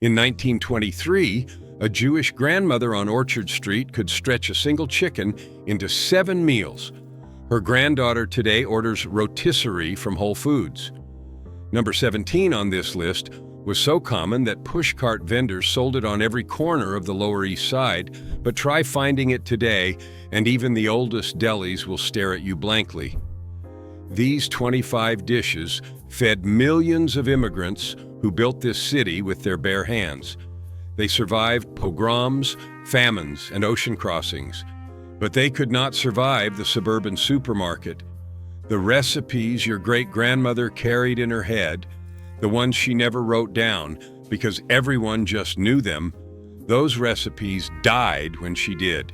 In 1923, a Jewish grandmother on Orchard Street could stretch a single chicken into 7 meals. Her granddaughter today orders rotisserie from Whole Foods. Number 17 on this list was so common that pushcart vendors sold it on every corner of the Lower East Side, but try finding it today and even the oldest delis will stare at you blankly. These 25 dishes fed millions of immigrants who built this city with their bare hands. They survived pogroms, famines, and ocean crossings, but they could not survive the suburban supermarket. The recipes your great-grandmother carried in her head, the ones she never wrote down because everyone just knew them, those recipes died when she did.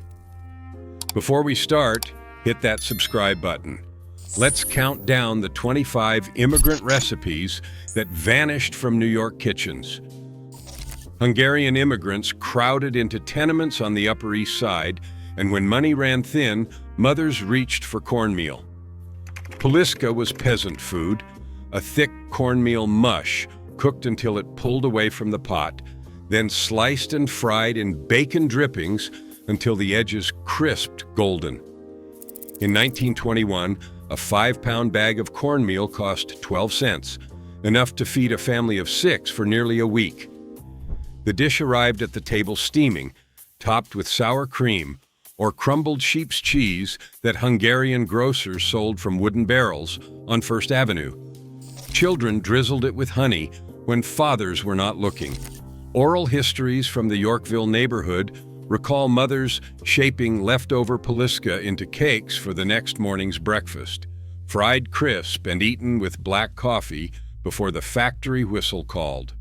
Before we start, hit that subscribe button. Let's count down the 25 immigrant recipes that vanished from New York kitchens. Hungarian immigrants crowded into tenements on the Upper East Side, and when money ran thin, mothers reached for cornmeal. Poliska was peasant food, a thick cornmeal mush cooked until it pulled away from the pot, then sliced and fried in bacon drippings until the edges crisped golden. In 1921, a 5-pound bag of cornmeal cost 12 cents, enough to feed a family of 6 for nearly a week. The dish arrived at the table steaming, topped with sour cream or crumbled sheep's cheese that Hungarian grocers sold from wooden barrels on First Avenue. Children drizzled it with honey when fathers were not looking. Oral histories from the Yorkville neighborhood recall mothers shaping leftover poliska into cakes for the next morning's breakfast, fried crisp and eaten with black coffee before the factory whistle called.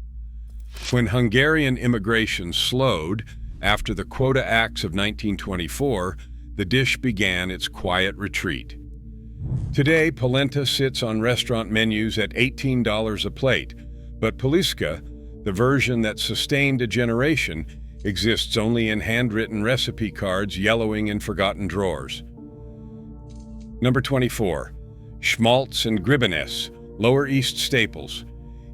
When Hungarian immigration slowed after the Quota Acts of 1924, the dish began its quiet retreat. Today, polenta sits on restaurant menus at $18 a plate, but poliska, the version that sustained a generation, exists only in handwritten recipe cards yellowing in forgotten drawers. Number 24. Schmaltz and Gribbenes, Lower East staples.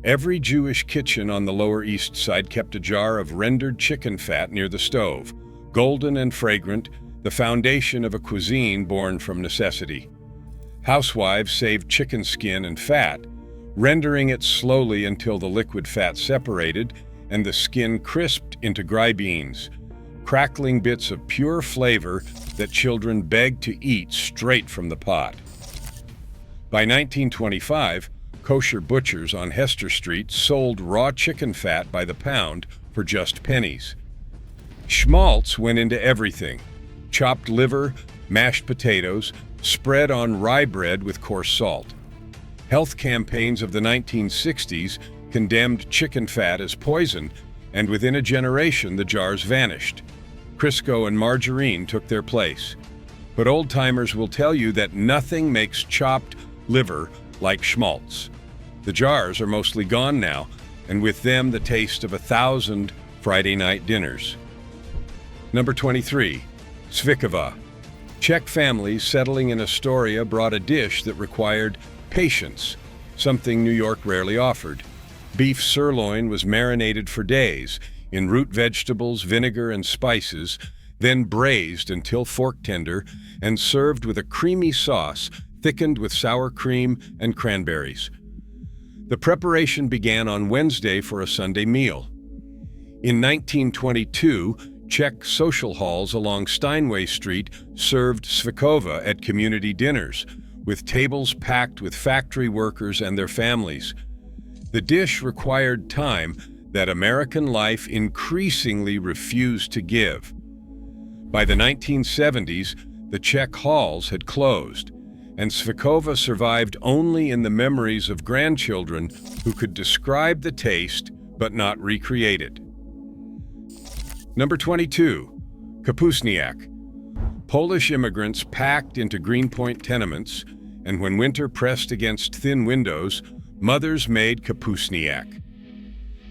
Every Jewish kitchen on the Lower East Side kept a jar of rendered chicken fat near the stove, golden and fragrant, the foundation of a cuisine born from necessity. Housewives saved chicken skin and fat, rendering it slowly until the liquid fat separated and the skin crisped into gry beans, crackling bits of pure flavor that children begged to eat straight from the pot. By 1925, kosher butchers on Hester Street sold raw chicken fat by the pound for just pennies. Schmaltz went into everything: chopped liver, mashed potatoes, spread on rye bread with coarse salt. Health campaigns of the 1960s condemned chicken fat as poison, and within a generation the jars vanished. Crisco and margarine took their place. But old-timers will tell you that nothing makes chopped liver like Schmaltz. The jars are mostly gone now, and with them the taste of 1,000 Friday night dinners. Number 23. Svikova. Czech families settling in Astoria brought a dish that required patience, something New York rarely offered. Beef sirloin was marinated for days in root vegetables, vinegar, and spices, then braised until fork tender and served with a creamy sauce thickened with sour cream and cranberries. The preparation began on Wednesday for a Sunday meal. In 1922, Czech social halls along Steinway Street served svikova at community dinners, with tables packed with factory workers and their families. The dish required time that American life increasingly refused to give. By the 1970s, the Czech halls had closed, and svikova survived only in the memories of grandchildren who could describe the taste but not recreate it. Number 22. Kapusniak. Polish immigrants packed into Greenpoint tenements, and when winter pressed against thin windows, mothers made kapusniak.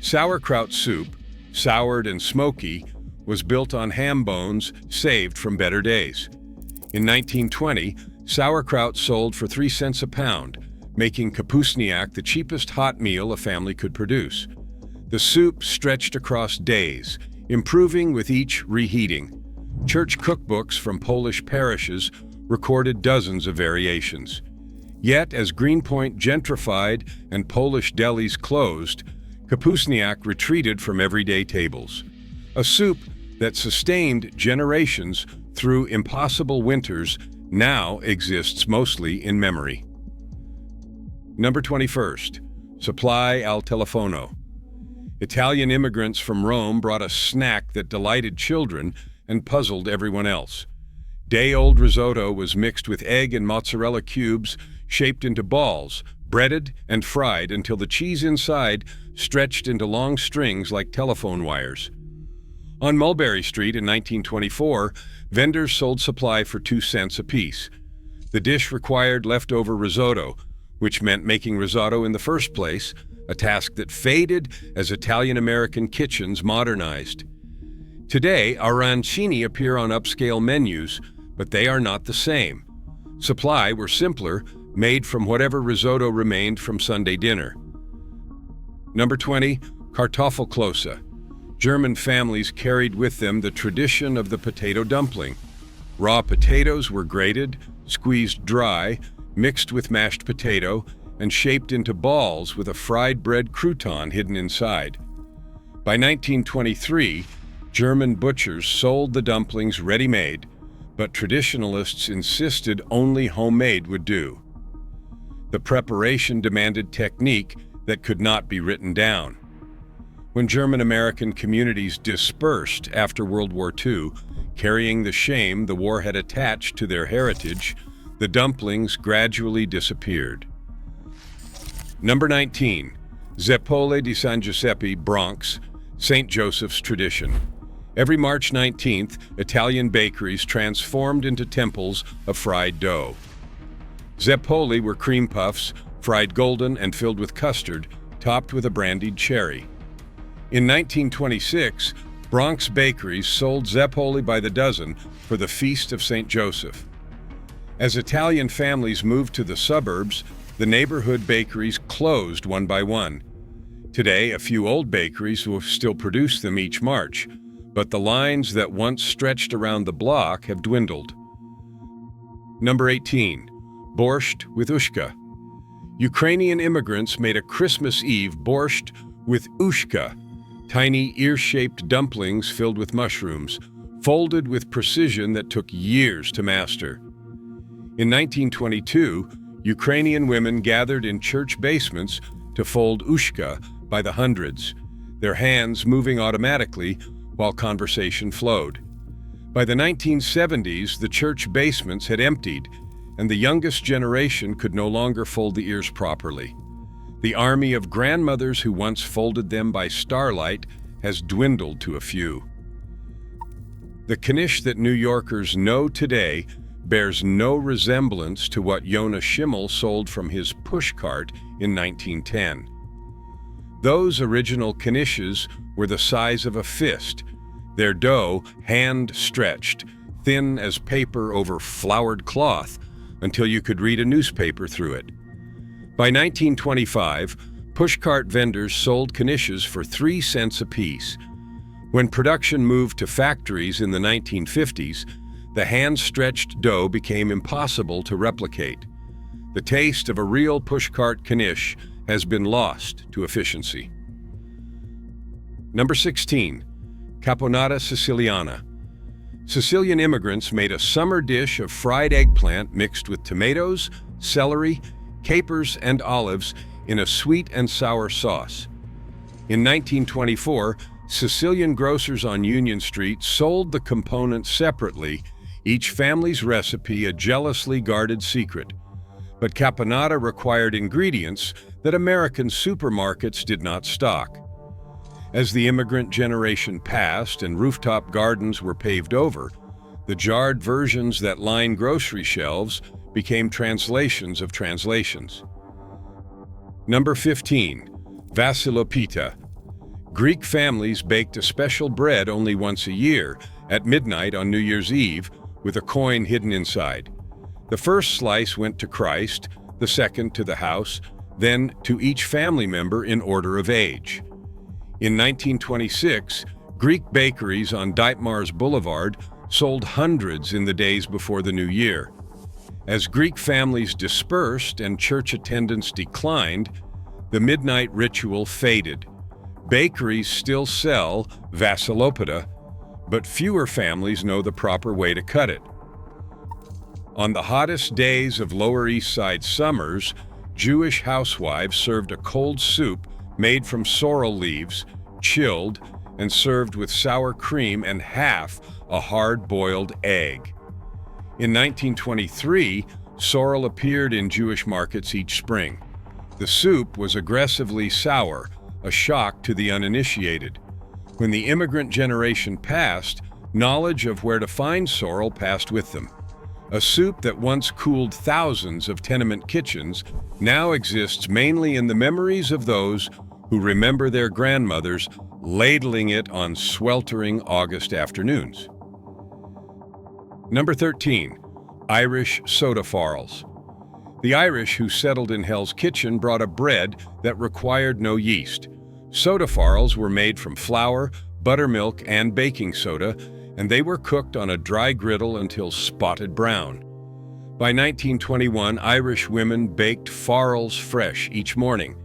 Sauerkraut soup, soured and smoky, was built on ham bones saved from better days. In 1920, sauerkraut sold for 3 cents a pound, making kapusniak the cheapest hot meal a family could produce. The soup stretched across days, improving with each reheating. Church cookbooks from Polish parishes recorded dozens of variations. Yet, as Greenpoint gentrified and Polish delis closed, kapustniak retreated from everyday tables. A soup that sustained generations through impossible winters now exists mostly in memory. Number 21st, supply al telefono. Italian immigrants from Rome brought a snack that delighted children and puzzled everyone else. Day-old risotto was mixed with egg and mozzarella cubes shaped into balls, breaded and fried until the cheese inside stretched into long strings like telephone wires. On Mulberry Street in 1924, vendors sold supply for 2 cents apiece. The dish required leftover risotto, which meant making risotto in the first place, a task that faded as Italian-American kitchens modernized. Today, arancini appear on upscale menus, but they are not the same. Supply were simpler, made from whatever risotto remained from Sunday dinner. Number 20, Kartoffelklöße. German families carried with them the tradition of the potato dumpling. Raw potatoes were grated, squeezed dry, mixed with mashed potato, and shaped into balls with a fried bread crouton hidden inside. By 1923, German butchers sold the dumplings ready-made, but traditionalists insisted only homemade would do. The preparation demanded technique that could not be written down. When German-American communities dispersed after World War II, carrying the shame the war had attached to their heritage, the dumplings gradually disappeared. Number 19, Zeppole di San Giuseppe, Bronx, St. Joseph's tradition. Every March 19th, Italian bakeries transformed into temples of fried dough. Zeppole were cream puffs, fried golden and filled with custard, topped with a brandied cherry. In 1926, Bronx bakeries sold Zeppole by the dozen for the Feast of St. Joseph. As Italian families moved to the suburbs, the neighborhood bakeries closed one by one. Today, a few old bakeries will still produce them each March, but the lines that once stretched around the block have dwindled. Number 18, borscht with ushka. Ukrainian immigrants made a Christmas Eve borscht with ushka, tiny ear-shaped dumplings filled with mushrooms, folded with precision that took years to master. In 1922, Ukrainian women gathered in church basements to fold ushka by the hundreds, their hands moving automatically while conversation flowed. By the 1970s, the church basements had emptied, and the youngest generation could no longer fold the ears properly. The army of grandmothers who once folded them by starlight has dwindled to a few. The knish that New Yorkers know today bears no resemblance to what Yonah Schimmel sold from his pushcart in 1910. Those original knishes were the size of a fist, their dough hand-stretched, thin as paper over floured cloth, until you could read a newspaper through it. By 1925, pushcart vendors sold knishes for 3 cents apiece. When production moved to factories in the 1950s, the hand-stretched dough became impossible to replicate. The taste of a real pushcart knish has been lost to efficiency. Number 16, caponata siciliana. Sicilian immigrants made a summer dish of fried eggplant mixed with tomatoes, celery, capers, and olives in a sweet and sour sauce. In 1924, Sicilian grocers on Union Street sold the components separately, each family's recipe a jealously guarded secret. But caponata required ingredients that American supermarkets did not stock. As the immigrant generation passed and rooftop gardens were paved over, the jarred versions that line grocery shelves became translations of translations. Number 15, vassilopita. Greek families baked a special bread only once a year, at midnight on New Year's Eve, with a coin hidden inside. The first slice went to Christ, the second to the house, then to each family member in order of age. In 1926, Greek bakeries on Dietmar's Boulevard sold hundreds in the days before the new year. As Greek families dispersed and church attendance declined, the midnight ritual faded. Bakeries still sell vassilopita, but fewer families know the proper way to cut it. On the hottest days of Lower East Side summers, Jewish housewives served a cold soup made from sorrel leaves, chilled, and served with sour cream and half a hard-boiled egg. In 1923, sorrel appeared in Jewish markets each spring. The soup was aggressively sour, a shock to the uninitiated. When the immigrant generation passed, knowledge of where to find sorrel passed with them. A soup that once cooled thousands of tenement kitchens now exists mainly in the memories of those who remember their grandmothers ladling it on sweltering August afternoons. Number 13. Irish soda farls. The Irish who settled in Hell's Kitchen brought a bread that required no yeast. Soda farls were made from flour, buttermilk, and baking soda, and they were cooked on a dry griddle until spotted brown. By 1921, Irish women baked farls fresh each morning,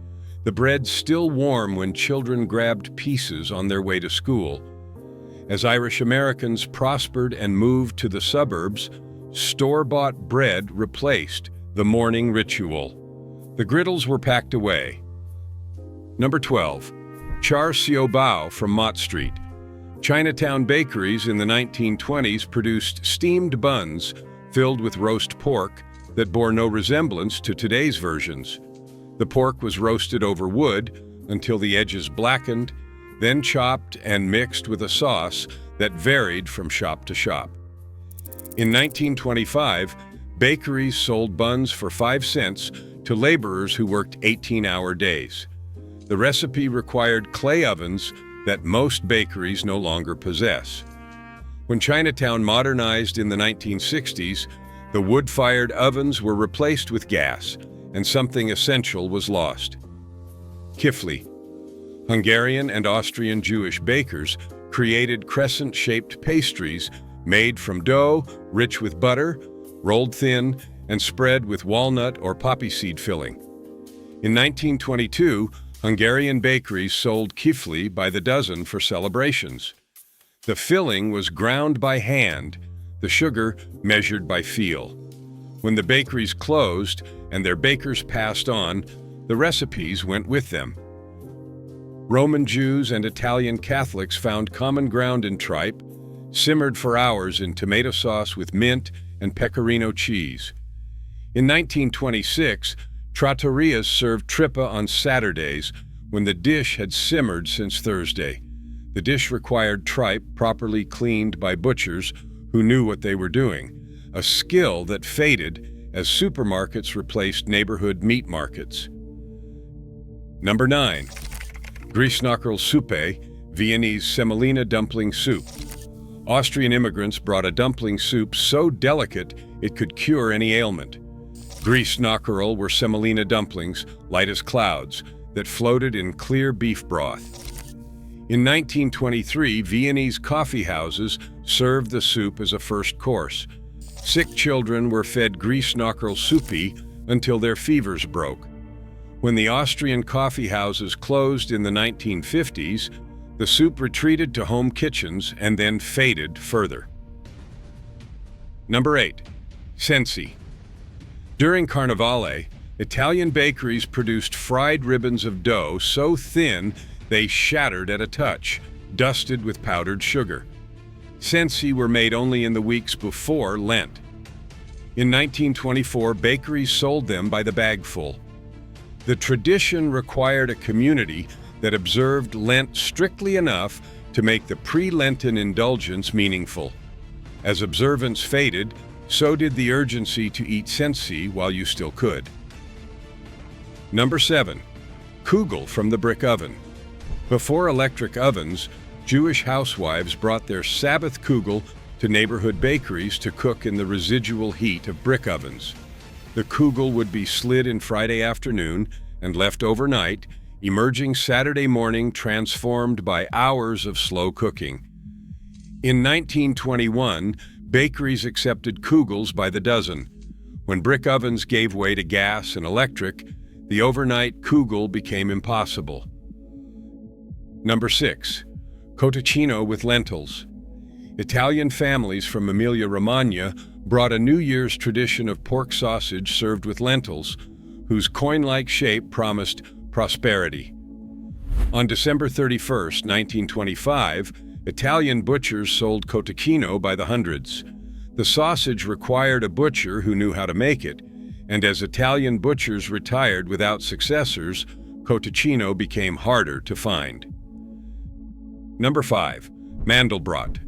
the bread still warm when children grabbed pieces on their way to school. As Irish Americans prospered and moved to the suburbs, store-bought bread replaced the morning ritual. The griddles were packed away. Number 12. Char Siew Bao from Mott Street. Chinatown bakeries in the 1920s produced steamed buns filled with roast pork that bore no resemblance to today's versions. The pork was roasted over wood until the edges blackened, then chopped and mixed with a sauce that varied from shop to shop. In 1925, bakeries sold buns for 5 cents to laborers who worked 18-hour days. The recipe required clay ovens that most bakeries no longer possess. When Chinatown modernized in the 1960s, the wood-fired ovens were replaced with gas, and something essential was lost. Kifli. Hungarian and Austrian Jewish bakers created crescent-shaped pastries made from dough rich with butter, rolled thin, and spread with walnut or poppy seed filling. In 1922, Hungarian bakeries sold kifli by the dozen for celebrations. The filling was ground by hand, the sugar measured by feel. When the bakeries closed and their bakers passed on, the recipes went with them. Roman Jews and Italian Catholics found common ground in tripe, simmered for hours in tomato sauce with mint and pecorino cheese. In 1926, trattorias served trippa on Saturdays when the dish had simmered since Thursday. The dish required tripe properly cleaned by butchers who knew what they were doing, a skill that faded as supermarkets replaced neighborhood meat markets. Number 9. Grießknödelsuppe, Viennese semolina dumpling soup. Austrian immigrants brought a dumpling soup so delicate it could cure any ailment. Grießknödel were semolina dumplings, light as clouds, that floated in clear beef broth. In 1923, Viennese coffee houses served the soup as a first course. Sick children were fed Grießknödelsuppe until their fevers broke. When the Austrian coffee houses closed in the 1950s, the soup retreated to home kitchens and then faded further. Number 8. Sensi. During Carnevale, Italian bakeries produced fried ribbons of dough so thin they shattered at a touch, dusted with powdered sugar. Sensi were made only in the weeks before Lent. In 1924, bakeries sold them by the bagful. The tradition required a community that observed Lent strictly enough to make the pre-Lenten indulgence meaningful. As observance faded, so did the urgency to eat sensi while you still could. Number 7. Kugel from the brick oven. Before electric ovens, Jewish housewives brought their Sabbath kugel to neighborhood bakeries to cook in the residual heat of brick ovens. The kugel would be slid in Friday afternoon and left overnight, emerging Saturday morning transformed by hours of slow cooking. In 1921, bakeries accepted kugels by the dozen. When brick ovens gave way to gas and electric, the overnight kugel became impossible. Number 6. Cotticino with lentils. Italian families from Emilia-Romagna brought a New Year's tradition of pork sausage served with lentils, whose coin-like shape promised prosperity. On December 31, 1925, Italian butchers sold cotticino by the hundreds. The sausage required a butcher who knew how to make it, and as Italian butchers retired without successors, cotticino became harder to find. Number 5. Mandelbrot.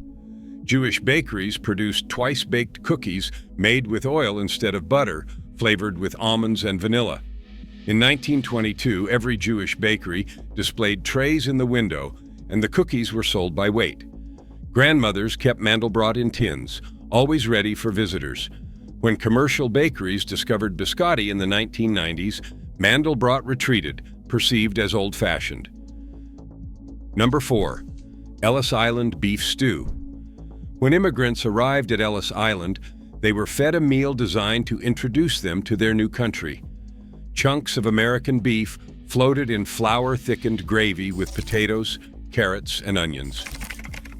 Jewish bakeries produced twice-baked cookies made with oil instead of butter, flavored with almonds and vanilla. In 1922, every Jewish bakery displayed trays in the window, and the cookies were sold by weight. Grandmothers kept Mandelbrot in tins, always ready for visitors. When commercial bakeries discovered biscotti in the 1990s, Mandelbrot retreated, perceived as old-fashioned. Number 4. Ellis Island beef stew. When immigrants arrived at Ellis Island, they were fed a meal designed to introduce them to their new country. Chunks of American beef floated in flour-thickened gravy with potatoes, carrots, and onions.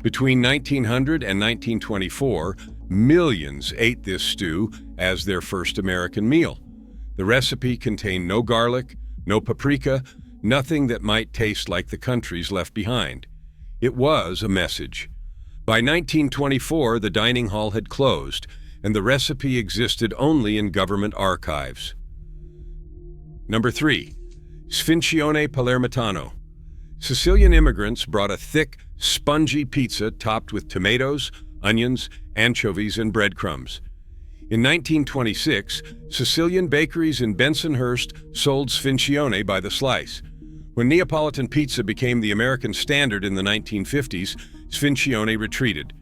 Between 1900 and 1924, millions ate this stew as their first American meal. The recipe contained no garlic, no paprika, nothing that might taste like the countries left behind. It was a message. By 1924, the dining hall had closed, and the recipe existed only in government archives. Number 3. Sfincione Palermitano. Sicilian immigrants brought a thick, spongy pizza topped with tomatoes, onions, anchovies, and breadcrumbs. In 1926, Sicilian bakeries in Bensonhurst sold sfincione by the slice. When Neapolitan pizza became the American standard in the 1950s, sfincione retreated.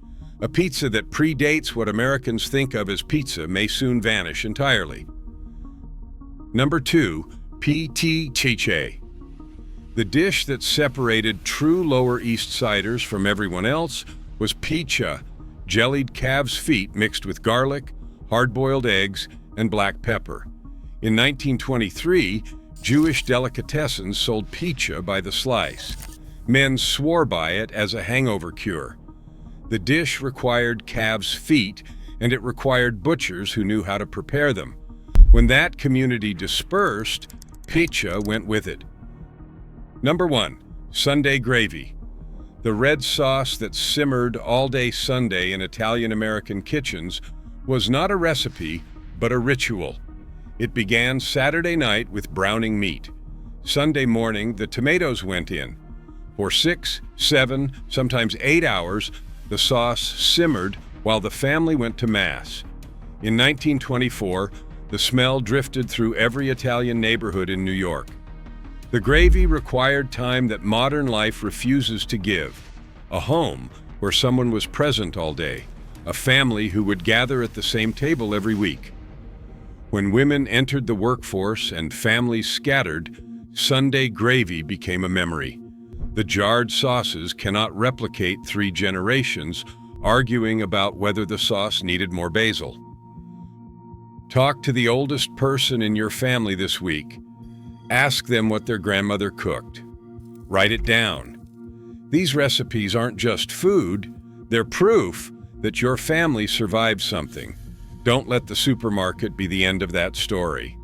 A pizza that predates what Americans think of as pizza may soon vanish entirely. Number 2. Peasant. The dish that separated true Lower East Siders from everyone else was pizza, jellied calves' feet mixed with garlic, hard-boiled eggs, and black pepper. In 1923, Jewish delicatessens sold pizza by the slice. Men swore by it as a hangover cure. The dish required calves' feet, and it required butchers who knew how to prepare them. When that community dispersed, pizza went with it. Number 1. Sunday gravy. The red sauce that simmered all day Sunday in Italian-American kitchens was not a recipe, but a ritual. It began Saturday night with browning meat. Sunday morning, the tomatoes went in. For 6, 7, sometimes 8 hours, the sauce simmered while the family went to Mass. In 1924, the smell drifted through every Italian neighborhood in New York. The gravy required time that modern life refuses to give. A home where someone was present all day. A family who would gather at the same table every week. When women entered the workforce and families scattered, Sunday gravy became a memory. The jarred sauces cannot replicate 3 generations arguing about whether the sauce needed more basil. Talk to the oldest person in your family this week. Ask them what their grandmother cooked. Write it down. These recipes aren't just food, they're proof that your family survived something. Don't let the supermarket be the end of that story.